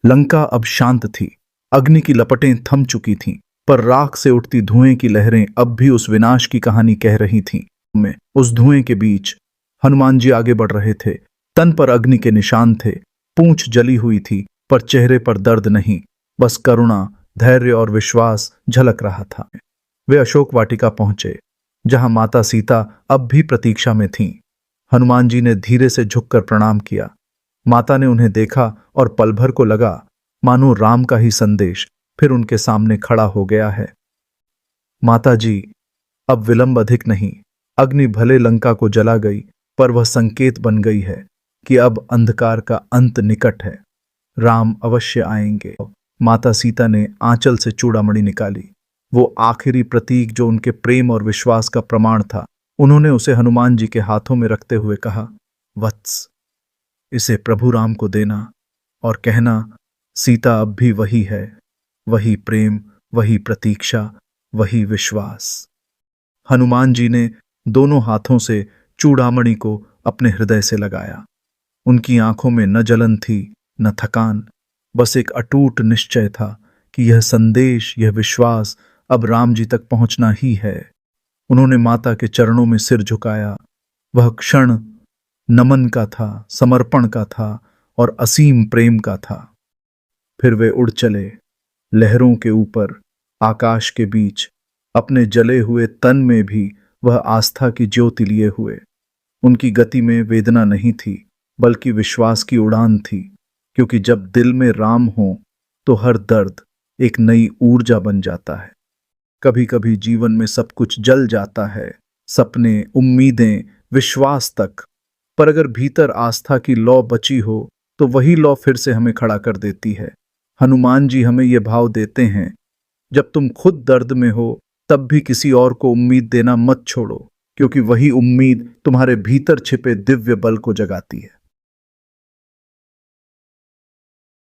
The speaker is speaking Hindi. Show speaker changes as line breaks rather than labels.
लंका अब शांत थी। अग्नि की लपटें थम चुकी थीं, पर राख से उठती धुएं की लहरें अब भी उस विनाश की कहानी कह रही थीं। में उस धुएं के बीच हनुमान जी आगे बढ़ रहे थे। तन पर अग्नि के निशान थे, पूंछ जली हुई थी, पर चेहरे पर दर्द नहीं, बस करुणा, धैर्य और विश्वास झलक रहा था। वे अशोक वाटिका पहुंचे, जहां माता सीता अब भी प्रतीक्षा में थीं। हनुमान जी ने धीरे से झुककर प्रणाम किया। माता ने उन्हें देखा और पल भर को लगा मानो राम का ही संदेश फिर उनके सामने खड़ा हो गया है। माता जी, अब विलंब अधिक नहीं। अग्नि भले लंका को जला गई, पर वह संकेत बन गई है कि अब अंधकार का अंत निकट है। राम अवश्य आएंगे। माता सीता ने आंचल से चूड़ामणि निकाली, वो आखिरी प्रतीक जो उनके प्रेम और विश्वास का प्रमाण था। उन्होंने उसे हनुमान जी के हाथों में रखते हुए कहा, वत्स, इसे प्रभु राम को देना और कहना, सीता अब भी वही है, वही प्रेम, वही प्रतीक्षा, वही विश्वास। हनुमान जी ने दोनों हाथों से चूड़ामणि को अपने हृदय से लगाया। उनकी आंखों में न जलन थी, न थकान, बस एक अटूट निश्चय था कि यह संदेश, यह विश्वास अब राम जी तक पहुंचना ही है। उन्होंने माता के चरणों में सिर झुकाया। वह क्षण नमन का था, समर्पण का था और असीम प्रेम का था। फिर वे उड़ चले, लहरों के ऊपर, आकाश के बीच, अपने जले हुए तन में भी वह आस्था की ज्योति लिए हुए। उनकी गति में वेदना नहीं थी, बल्कि विश्वास की उड़ान थी, क्योंकि जब दिल में राम हो तो हर दर्द एक नई ऊर्जा बन जाता है। कभी कभी जीवन में सब कुछ जल जाता है, सपने, उम्मीदें, विश्वास तक, पर अगर भीतर आस्था की लौ बची हो तो वही लौ फिर से हमें खड़ा कर देती है। हनुमान जी हमें ये भाव देते हैं, जब तुम खुद दर्द में हो तब भी किसी और को उम्मीद देना मत छोड़ो, क्योंकि वही उम्मीद तुम्हारे भीतर छिपे दिव्य बल को जगाती है।